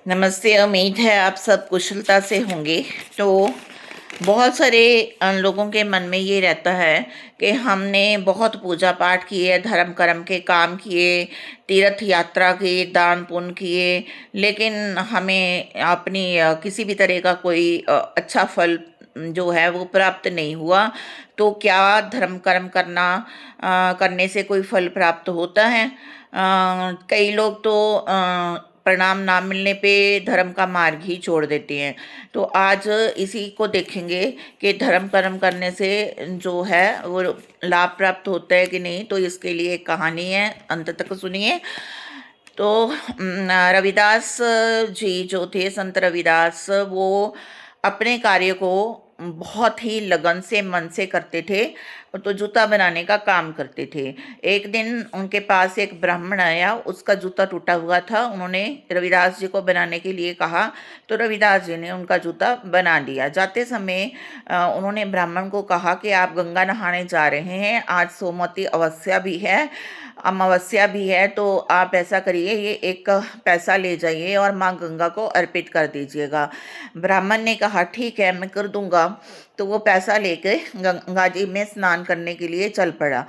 नमस्ते। उम्मीद है आप सब कुशलता से होंगे। तो बहुत सारे लोगों के मन में ये रहता है कि हमने बहुत पूजा पाठ किए, धर्म कर्म के काम किए, तीर्थ यात्रा की, दान पुण्य किए, लेकिन हमें अपनी किसी भी तरह का कोई अच्छा फल जो है वो प्राप्त नहीं हुआ। तो क्या धर्म कर्म करने से कोई फल प्राप्त होता है? कई लोग तो परिणाम ना मिलने पे धर्म का मार्ग ही छोड़ देते हैं। तो आज इसी को देखेंगे कि धर्म कर्म करने से जो है वो लाभ प्राप्त होता है कि नहीं। तो इसके लिए एक कहानी है, अंत तक सुनिए। तो रविदास जी जो थे, संत रविदास, वो अपने कार्य को बहुत ही लगन से, मन से करते थे। तो जूता बनाने का काम करते थे। एक दिन उनके पास एक ब्राह्मण आया, उसका जूता टूटा हुआ था। उन्होंने रविदास जी को बनाने के लिए कहा, तो रविदास जी ने उनका जूता बना दिया। जाते समय उन्होंने ब्राह्मण को कहा कि आप गंगा नहाने जा रहे हैं, आज सोमवती अमावस्या भी है, तो आप ऐसा करिए, ये एक पैसा ले जाइए और माँ गंगा को अर्पित कर दीजिएगा। ब्राह्मण ने कहा ठीक है, मैं कर दूंगा। तो वो पैसा लेके गंगा जी में स्नान करने के लिए चल पड़ा।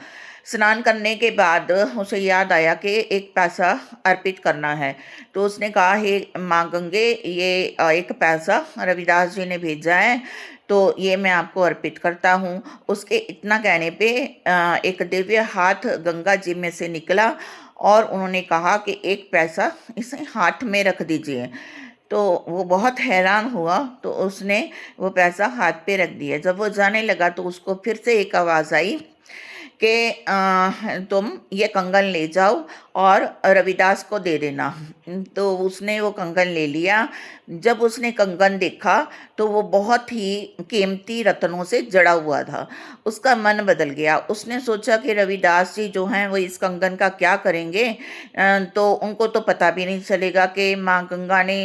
स्नान करने के बाद उसे याद आया कि एक पैसा अर्पित करना है। तो उसने कहा, हे माँ गंगे, ये एक पैसा रविदास जी ने भेजा है, तो ये मैं आपको अर्पित करता हूँ। उसके इतना कहने पे एक दिव्य हाथ गंगा जी में से निकला और उन्होंने कहा कि एक पैसा इसे हाथ में रख दीजिए। तो वो बहुत हैरान हुआ, तो उसने वो पैसा हाथ पे रख दिया। जब वो जाने लगा तो उसको फिर से एक आवाज़ आई कि तुम ये कंगन ले जाओ और रविदास को दे देना। तो उसने वो कंगन ले लिया। जब उसने कंगन देखा तो वो बहुत ही कीमती रत्नों से जड़ा हुआ था। उसका मन बदल गया। उसने सोचा कि रविदास जी जो हैं वो इस कंगन का क्या करेंगे। तो उनको तो पता भी नहीं चलेगा कि माँ गंगा ने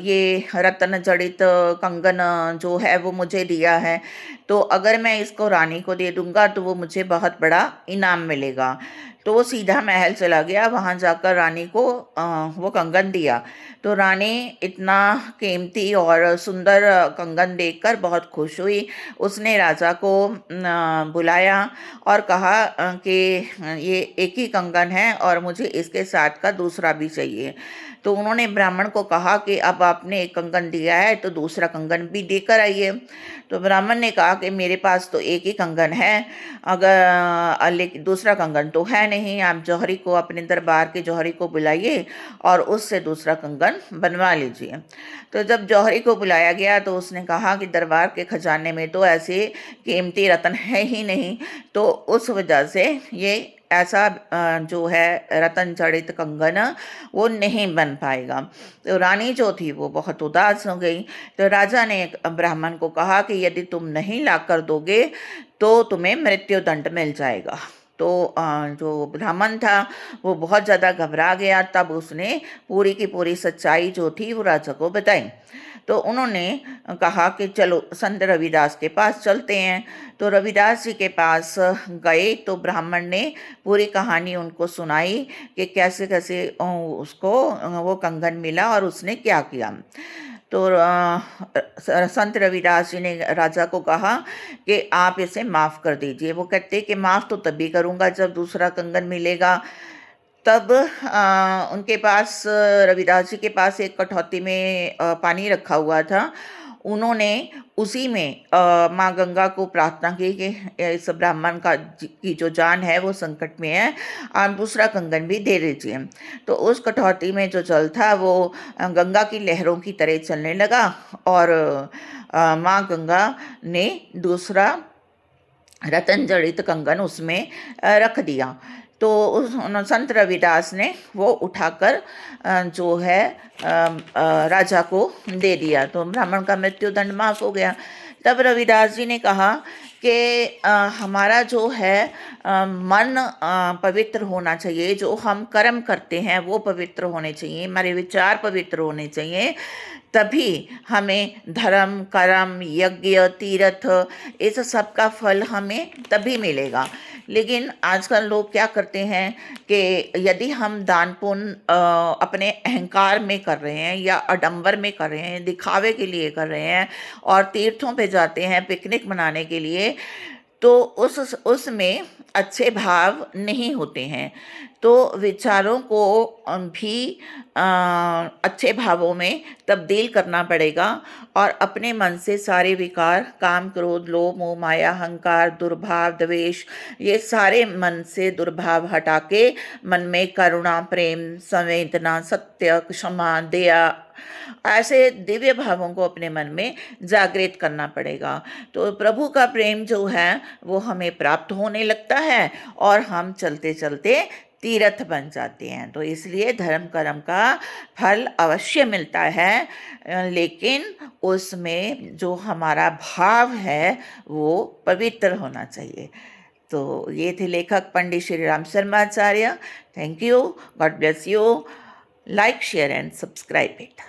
ये रत्न जड़ित कंगन जो है वो मुझे दिया है। तो अगर मैं इसको रानी को दे दूंगा तो वो मुझे बहुत बड़ा इनाम मिलेगा। तो वो सीधा महल चला गया, वहाँ जाकर रानी को वो कंगन दिया। तो रानी इतना कीमती और सुंदर कंगन देखकर बहुत खुश हुई। उसने राजा को बुलाया और कहा कि ये एक ही कंगन है और मुझे इसके साथ का दूसरा भी चाहिए। तो उन्होंने ब्राह्मण को कहा कि अब आपने एक कंगन दिया है तो दूसरा कंगन भी देकर आइए। तो ब्राह्मण ने कहा कि मेरे पास तो एक ही कंगन है, लेकिन दूसरा कंगन तो है नहीं। आप जौहरी को, अपने दरबार के जौहरी को बुलाइए और उससे दूसरा कंगन बनवा लीजिए। तो जब जौहरी को बुलाया गया तो उसने कहा कि दरबार के खजाने में तो ऐसे कीमती रत्न है ही नहीं, तो उस वजह से ये ऐसा जो है रतन जड़ित कंगन वो नहीं बन पाएगा। तो रानी जो थी वो बहुत उदास हो गई। तो राजा ने ब्राह्मण को कहा कि यदि तुम नहीं ला कर दोगे तो तुम्हें मृत्यु दंड मिल जाएगा। तो जो ब्राह्मण था वो बहुत ज़्यादा घबरा गया। तब उसने पूरी की पूरी सच्चाई जो थी वो राजा को बताई। तो उन्होंने कहा कि चलो संत रविदास के पास चलते हैं। तो रविदास जी के पास गए तो ब्राह्मण ने पूरी कहानी उनको सुनाई कि कैसे कैसे उसको वो कंगन मिला और उसने क्या किया। तो संत रविदास जी ने राजा को कहा कि आप इसे माफ़ कर दीजिए। वो कहते कि माफ़ तो तभी करूँगा जब दूसरा कंगन मिलेगा। तब उनके पास रविदास जी के पास एक कठौती में पानी रखा हुआ था। उन्होंने उसी में माँ गंगा को प्रार्थना की कि इस ब्राह्मण की जो जान है वो संकट में है, आप दूसरा कंगन भी दे दीजिए। तो उस कठौती में जो जल था वो गंगा की लहरों की तरह चलने लगा और माँ गंगा ने दूसरा रतन जड़ित कंगन उसमें रख दिया। तो संत रविदास ने वो उठाकर जो है राजा को दे दिया। तो ब्राह्मण का मृत्यु दंड माफ हो गया। तब रविदास जी ने कहा कि हमारा जो है मन पवित्र होना चाहिए, जो हम कर्म करते हैं वो पवित्र होने चाहिए, हमारे विचार पवित्र होने चाहिए। तभी हमें धर्म, कर्म, यज्ञ, तीर्थ इस सब का फल हमें तभी मिलेगा। लेकिन आजकल लोग क्या करते हैं कि यदि हम दान पुण्य अपने अहंकार में कर रहे हैं या आडंबर में कर रहे हैं, दिखावे के लिए कर रहे हैं और तीर्थों पे जाते हैं पिकनिक मनाने के लिए, तो उसमें अच्छे भाव नहीं होते हैं। तो विचारों को भी अच्छे भावों में तब्दील करना पड़ेगा और अपने मन से सारे विकार, काम, क्रोध, लोभ, मोह, माया, अहंकार, दुर्भाव, द्वेष, ये सारे मन से दुर्भाव हटा के मन में करुणा, प्रेम, संवेदना, सत्य, क्षमा, दया, ऐसे दिव्य भावों को अपने मन में जागृत करना पड़ेगा। तो प्रभु का प्रेम जो है वो हमें प्राप्त होने लगता है और हम चलते चलते तीर्थ बन जाते हैं। तो इसलिए धर्म कर्म का फल अवश्य मिलता है, लेकिन उसमें जो हमारा भाव है वो पवित्र होना चाहिए। तो ये थे लेखक Pandit Shri Ram Sharmacharya. Thank you, God bless you. Like, share and subscribe it.